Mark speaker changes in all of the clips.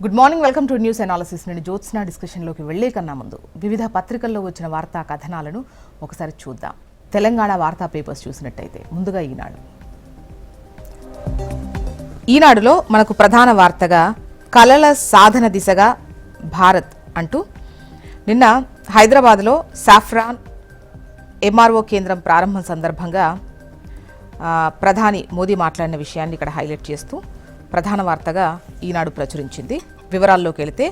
Speaker 1: Good morning, welcome to news analysis. నేను జ్యోత్స్న డిస్కషన్లోకి వెళ్లే కన్నా ముందు వివిధ పత్రికల్లో వచ్చిన వార్తా కథనాలను ఒకసారి చూద్దాం. తెలంగాణ వార్తా పేపర్స్ చూసినట్టయితే ముందుగా ఈనాడులో మనకు ప్రధాన వార్తగా కలల సాధన దిశగా భారత్ అంటూ నిన్న హైదరాబాద్లో సాఫ్రాన్ ఎంఆర్ఓ కేంద్రం ప్రారంభం సందర్భంగా ప్రధాని మోదీ మాట్లాడిన విషయాన్ని ఇక్కడ హైలైట్ చేస్తూ ప్రధాన వార్తగా ఈనాడు ప్రచురించింది. వివరాల్లోకి వెళితే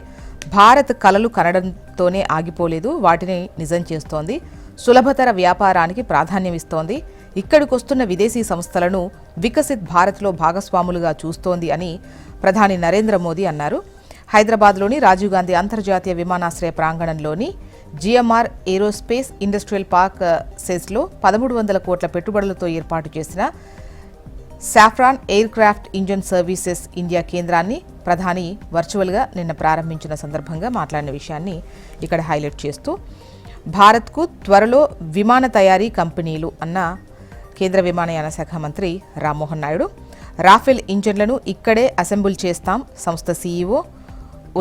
Speaker 1: భారత్ కలలు కనడంతోనే ఆగిపోలేదు, వాటిని నిజం చేస్తోంది. సులభతర వ్యాపారానికి ప్రాధాన్యం ఇస్తోంది. ఇక్కడికి వస్తున్న విదేశీ సంస్థలను వికసిత్ భారత్లో భాగస్వాములుగా చూస్తోంది అని ప్రధాని నరేంద్ర మోదీ అన్నారు. హైదరాబాద్లోని రాజీవ్ గాంధీ అంతర్జాతీయ విమానాశ్రయ ప్రాంగణంలోని జిఎంఆర్ ఏరోస్పేస్ ఇండస్ట్రియల్ పార్క్ సెస్లో 1300 కోట్ల పెట్టుబడులతో ఏర్పాటు చేసిన saffron air craft engine services India కేంద్రాన్ని ప్రధాని వర్చువల్గా నిన్న ప్రారంభించిన సందర్భంగా మాట్లాడిన విషయాన్ని ఇక్కడ హైలైట్ చేస్తూ భారత్కు త్వరలో విమాన తయారీ కంపెనీలు అన్న కేంద్ర విమానయాన శాఖ మంత్రి రామ్మోహన్ నాయుడు. రాఫెల్ ఇంజన్లను ఇక్కడే అసెంబుల్ చేస్తాం సంస్థ సీఈఓ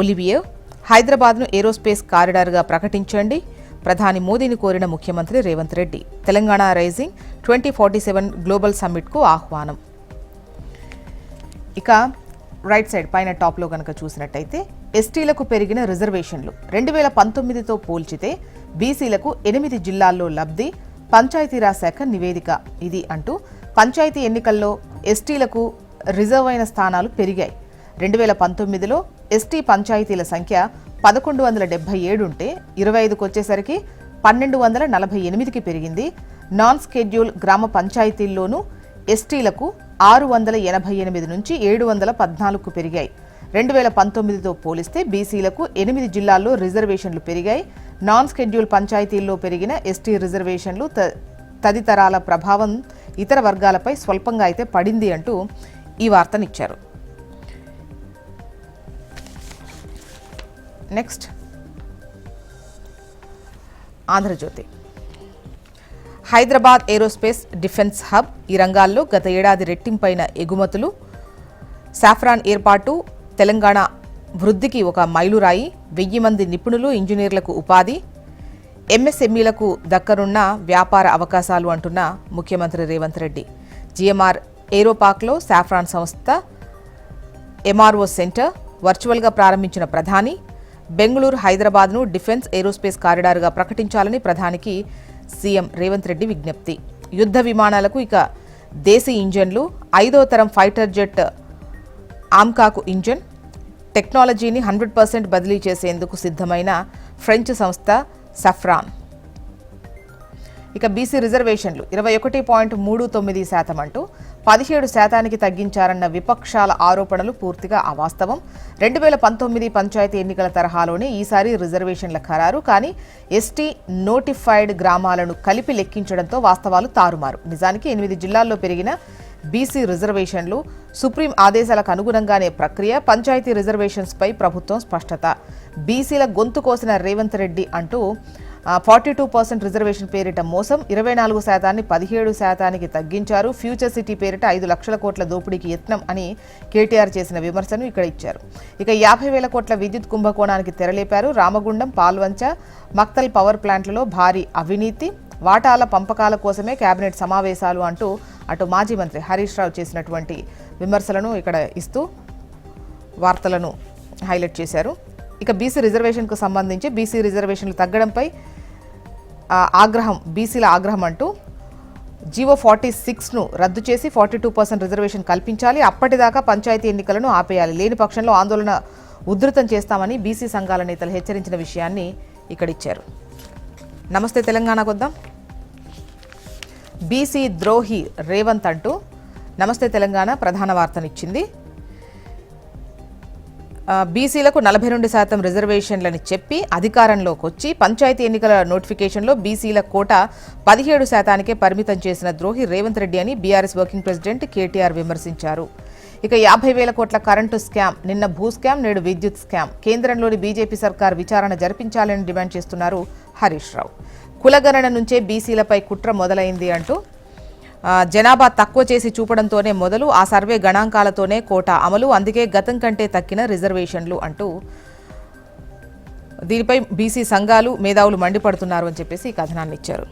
Speaker 1: ఒలివియర్. హైదరాబాద్ను ఏరోస్పేస్ కారిడార్గా ప్రకటించండి ప్రధాని మోదీని కోరిన ముఖ్యమంత్రి రేవంత్ రెడ్డి. తెలంగాణ రైజింగ్ 2047 గ్లోబల్ సమ్మిట్కు ఆహ్వానం. ఇక రైట్ సైడ్ పైన టాప్లో కనుక చూసినట్టయితే ఎస్టీలకు పెరిగిన రిజర్వేషన్లు 2019తో పోల్చితే బీసీలకు 8 జిల్లాల్లో లబ్ధి, పంచాయతీరాజ్ శాఖ నివేదిక ఇది అంటూ పంచాయతీ ఎన్నికల్లో ఎస్టీలకు రిజర్వ్ అయిన స్థానాలు పెరిగాయి. 2019లో ఎస్టీ పంచాయతీల సంఖ్య 1177 ఉంటే 25కు వచ్చేసరికి 1248కి పెరిగింది. నాన్ స్కెడ్యూల్ గ్రామ పంచాయతీల్లోనూ ఎస్టీలకు 688 నుంచి 714కు పెరిగాయి. 2019తో పోలిస్తే బీసీలకు 8 జిల్లాల్లో రిజర్వేషన్లు పెరిగాయి. నాన్ స్కెడ్యూల్ పంచాయతీల్లో పెరిగిన ఎస్టీ రిజర్వేషన్లు తదితరాల ప్రభావం ఇతర వర్గాలపై స్వల్పంగా అయితే పడింది అంటూ ఈ వార్తనిచ్చారు. Next Andhrajyothi. Hyderabad aerospace defence hub, ఈ రంగాల్లో గత ఏడాది రెట్టింపైన ఎగుమతులు. సాఫ్రాన్ ఏర్పాటు తెలంగాణ వృద్ధికి ఒక మైలురాయి. 1000 మంది నిపుణులు, ఇంజనీర్లకు ఉపాధి. ఎంఎస్ఎంఈలకు దక్కనున్న వ్యాపార అవకాశాలు అంటున్న ముఖ్యమంత్రి రేవంత్ రెడ్డి. జిఎంఆర్ ఏరోపార్క్లో సాఫ్రాన్ సంస్థ ఎంఆర్ఓ సెంటర్ వర్చువల్గా ప్రారంభించిన ప్రధాని. బెంగళూరు, హైదరాబాద్ను డిఫెన్స్ ఏరోస్పేస్ కారిడార్గా ప్రకటించాలని ప్రధానికి సీఎం రేవంత్ రెడ్డి విజ్ఞప్తి. యుద్ధ విమానాలకు ఇక దేశీ ఇంజన్లు. 5వ తరం ఫైటర్ జెట్ ఆమ్కాకు ఇంజన్ టెక్నాలజీని 100% బదిలీ చేసేందుకు సిద్ధమైన ఫ్రెంచ్ సంస్థ సఫ్రాన్. ఇక బీసీ రిజర్వేషన్లు 21.39% అంటూ 17% తగ్గించారన్న విపక్షాల ఆరోపణలు పూర్తిగా అవాస్తవం. 2019 పంచాయతీ ఎన్నికల తరహాలోనే ఈసారి రిజర్వేషన్ల ఖరారు. కానీ ఎస్టీ నోటిఫైడ్ గ్రామాలను కలిపి లెక్కించడంతో వాస్తవాలు తారుమారు. నిజానికి 8 జిల్లాల్లో పెరిగిన బీసీ రిజర్వేషన్లు సుప్రీం ఆదేశాలకు అనుగుణంగానే ప్రక్రియ. పంచాయతీ రిజర్వేషన్స్పై ప్రభుత్వం స్పష్టత. బీసీల గొంతు కోసిన రేవంత్ రెడ్డి అంటూ 42% రిజర్వేషన్ పేరిట మోసం. 24% 17% తగ్గించారు. ఫ్యూచర్ సిటీ పేరిట 5 లక్షల కోట్ల దోపిడీకి యత్నం అని కేటీఆర్ చేసిన విమర్శను ఇక్కడ ఇచ్చారు. ఇక 50,000 కోట్ల విద్యుత్ కుంభకోణానికి తెరలేపారు. రామగుండం, పాల్వంచ, మక్తల్ పవర్ ప్లాంట్లలో భారీ అవినీతి, వాటాల పంపకాల కోసమే కేబినెట్ సమావేశాలు అంటూ అటు మాజీ మంత్రి హరీష్ రావు చేసినటువంటి విమర్శలను ఇక్కడ ఇస్తూ వార్తలను హైలైట్ చేశారు. ఇక బీసీ రిజర్వేషన్కు సంబంధించి బీసీ రిజర్వేషన్లు తగ్గడంపై ఆగ్రహం, బీసీల ఆగ్రహం అంటూ జీవో 46ను రద్దు చేసి 42% రిజర్వేషన్ కల్పించాలి. అప్పటిదాకా పంచాయతీ ఎన్నికలను ఆపేయాలి. లేని పక్షంలో ఆందోళన ఉధృతం చేస్తామని బీసీ సంఘాల నేతలు హెచ్చరించిన విషయాన్ని ఇక్కడిచ్చారు. నమస్తే తెలంగాణకు వద్దాం. బీసీ ద్రోహి రేవంత్ అంటూ నమస్తే తెలంగాణ ప్రధాన వార్తనిచ్చింది. బీసీలకు 42% రిజర్వేషన్లని చెప్పి అధికారంలోకి వచ్చి పంచాయతీ ఎన్నికల నోటిఫికేషన్లో బీసీల కోటా 17%కే పరిమితం చేసిన ద్రోహి రేవంత్ రెడ్డి అని బీఆర్ఎస్ వర్కింగ్ ప్రెసిడెంట్ కేటీఆర్ విమర్శించారు. ఇక 50,000 కోట్ల కరెంటు స్కామ్, నిన్న భూ స్కామ్, నేడు విద్యుత్ స్కామ్. కేంద్రంలోని బీజేపీ సర్కార్ విచారణ జరిపించాలని డిమాండ్ చేస్తున్నారు హరీష్ రావు. కులగణన నుంచే బీసీలపై కుట్ర మొదలైంది అంటూ జనాభా తక్కువ చేసి చూపడంతోనే మొదలు, ఆ సర్వే గణాంకాలతోనే కోటా అమలు, అందుకే గతం కంటే తక్కిన రిజర్వేషన్లు అంటూ దీనిపై బీసీ సంఘాలు మేధావులు మండిపడుతున్నారు అని చెప్పేసి ఈ కథనాన్ని ఇచ్చారు.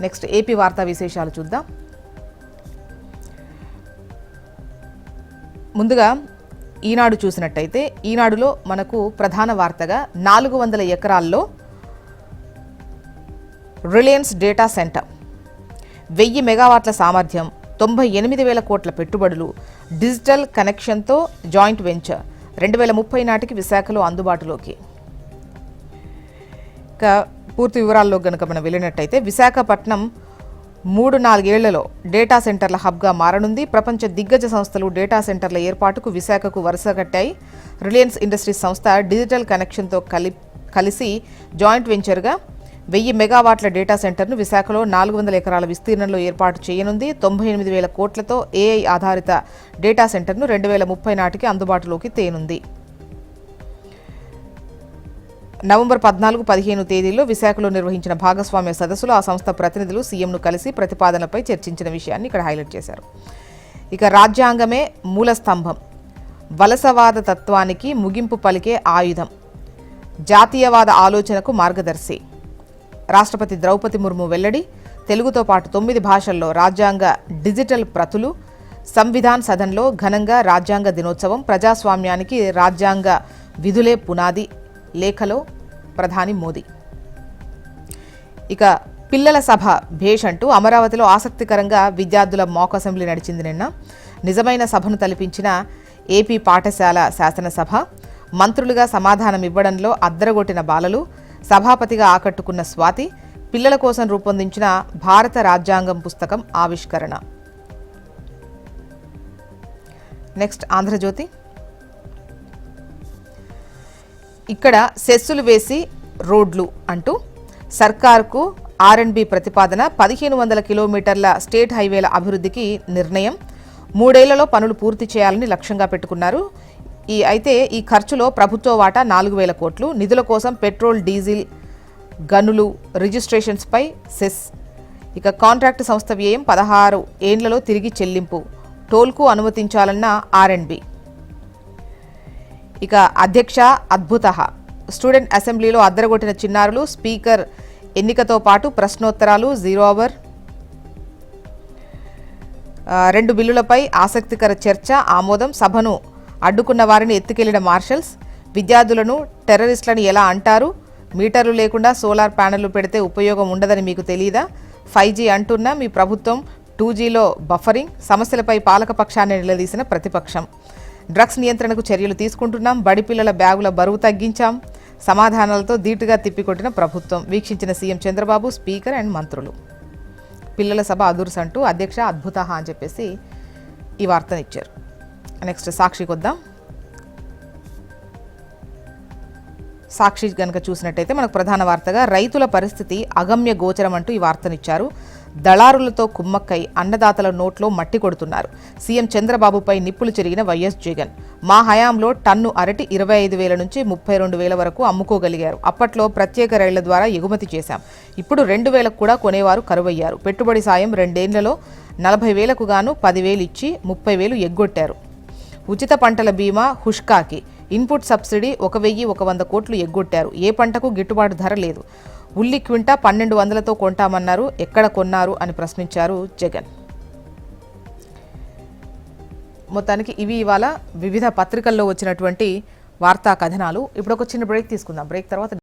Speaker 1: నెక్స్ట్ ఏపీ వార్తా విశేషాలు చూద్దాం. ముందుగా ఈనాడు చూసినట్టయితే ఈనాడులో మనకు ప్రధాన వార్తగా 400 ఎకరాల్లో రిలయన్స్ డేటా సెంటర్, 1000 మెగావాట్ల సామర్థ్యం, 98,000 కోట్ల పెట్టుబడులు, డిజిటల్ కనెక్షన్తో జాయింట్ వెంచర్ 2030 నాటికి విశాఖలో అందుబాటులోకి. ఇక పూర్తి వివరాల్లో కనుక మనం వెళ్ళినట్టయితే విశాఖపట్నం 3-4 ఏళ్లలో డేటా సెంటర్ల హబ్గా మారనుంది. ప్రపంచ దిగ్గజ సంస్థలు డేటా సెంటర్ల ఏర్పాటుకు విశాఖకు వరుస కట్టాయి. రిలయన్స్ ఇండస్ట్రీస్ సంస్థ డిజిటల్ కనెక్షన్తో కలిసి జాయింట్ వెంచర్గా 1000 మెగావాట్ల డేటా సెంటర్ను విశాఖలో 400 ఎకరాల విస్తీర్ణంలో ఏర్పాటు చేయనుంది. 98,000 కోట్లతో ఏఐ ఆధారిత డేటా సెంటర్ను 2030 నాటికి అందుబాటులోకి తేనుంది. నవంబర్ 14-15 తేదీల్లో విశాఖలో నిర్వహించిన భాగస్వామ్య సదస్సులో ఆ సంస్థ ప్రతినిధులు సీఎంను కలిసి ప్రతిపాదనపై చర్చించిన విషయాన్ని ఇక్కడ హైలైట్ చేశారు. ఇక రాజ్యాంగమే మూల స్తంభం, వలసవాద తత్వానికి ముగింపు పలికే ఆయుధం, జాతీయవాద ఆలోచనకు మార్గదర్శి. రాష్ట్రపతి ద్రౌపది ముర్ము వెల్లడి. తెలుగుతో పాటు 9 భాషల్లో రాజ్యాంగ డిజిటల్ ప్రతులు. సంవిధాన్ సదన్లో ఘనంగా రాజ్యాంగ దినోత్సవం. ప్రజాస్వామ్యానికి రాజ్యాంగ విధులే పునాది. లేఖలో ప్రధాని మోదీ. ఇక పిల్లల సభ భేష్ అంటూ అమరావతిలో ఆసక్తికరంగా విద్యార్థుల మాక్ అసెంబ్లీ నడిచింది నిన్న. నిజమైన సభను తలపించిన ఏపీ పాఠశాల శాసనసభ. మంత్రులుగా సమాధానం ఇవ్వడంలో అద్దరగొట్టిన బాలలు. సభాపతిగా ఆకట్టుకున్న స్వాతి. పిల్లల కోసం రూపొందించిన భారత రాజ్యాంగం పుస్తకం ఆవిష్కరణ. నెక్స్ట్ ఆంధ్రజ్యోతి. ఇక్కడ సెస్సులు వేసి రోడ్లు అంటూ సర్కార్కు ఆర్ఎండ్బి ప్రతిపాదన. 1500 కిలోమీటర్ల స్టేట్ హైవేల అభివృద్ధికి నిర్ణయం. 3 ఏళ్లలో పనులు పూర్తి చేయాలని లక్ష్యంగా పెట్టుకున్నారు. అయితే ఈ ఖర్చులో ప్రభుత్వ వాటా 4,000 కోట్లు. నిధుల కోసం పెట్రోల్, డీజిల్, గనులు, రిజిస్ట్రేషన్స్పై సెస్. ఇక కాంట్రాక్టు సంస్థ వ్యయం 16 ఏండ్లలో తిరిగి చెల్లింపు. టోల్కు అనుమతించాలన్న ఆర్ఎండ్బి. ఇక అధ్యక్ష అద్భుత. స్టూడెంట్ అసెంబ్లీలో అద్దరగొట్టిన చిన్నారులు. స్పీకర్ ఎన్నికతో పాటు ప్రశ్నోత్తరాలు, 0 అవర్. 2 బిల్లులపై ఆసక్తికర చర్చ, ఆమోదం. సభను అడ్డుకున్న వారిని ఎత్తుకెళ్లిన మార్షల్స్. విద్యార్థులను టెర్రరిస్టులని ఎలా అంటారు? మీటర్లు లేకుండా సోలార్ ప్యానెళ్లు పెడితే ఉపయోగం ఉండదని మీకు తెలీదా? 5G అంటున్న మీ ప్రభుత్వం 2Gలో బఫరింగ్. సమస్యలపై పాలకపక్షాన్ని నిలదీసిన ప్రతిపక్షం. డ్రగ్స్ నియంత్రణకు చర్యలు తీసుకుంటున్నాం. బడి పిల్లల బ్యాగుల బరువు తగ్గించాం. సమాధానాలతో ధీటుగా తిప్పికొట్టిన ప్రభుత్వం. వీక్షించిన సీఎం చంద్రబాబు, స్పీకర్ అండ్ మంత్రులు. పిల్లల సభ అదుర్స్ అంటూ అధ్యక్ష అద్భుత అని చెప్పేసి ఈ వార్తనిచ్చారు. నెక్స్ట్ సాక్షికి వద్దాం. సాక్షి కనుక చూసినట్టయితే మనకు ప్రధాన వార్తగా రైతుల పరిస్థితి అగమ్య గోచరం అంటూ ఈ వార్తనిచ్చారు. దళారులతో కుమ్మక్కై అన్నదాతల నోట్లో మట్టి కొడుతున్నారు. సీఎం చంద్రబాబుపై నిప్పులు చెరిగిన వైఎస్ జగన్. మా హయాంలో టన్ను అరటి 25,000 నుంచి 32,000 వరకు అమ్ముకోగలిగారు. అప్పట్లో ప్రత్యేక రైళ్ల ద్వారా ఎగుమతి చేశాం. ఇప్పుడు 2,000 కూడా కొనేవారు కరువయ్యారు. పెట్టుబడి సాయం 2 ఏళ్లలో 40,000కు గాను 10,000 ఇచ్చి 30,000 ఎగ్గొట్టారు. ఉచిత పంటల బీమా హుష్కాకి. ఇన్పుట్ సబ్సిడీ 1,100 కోట్లు ఎగ్గొట్టారు. ఏ పంటకు గిట్టుబాటు ధర లేదు. ఉల్లి క్వింటా 1,200తో కొంటామన్నారు. ఎక్కడ కొన్నారు అని ప్రశ్నించారు జగన్. మొత్తానికి ఇవి ఇవాళ వివిధ పత్రికల్లో వచ్చినటువంటి వార్తా కథనాలు. ఇప్పుడు ఒక చిన్న బ్రేక్ తీసుకుందాం. బ్రేక్ తర్వాత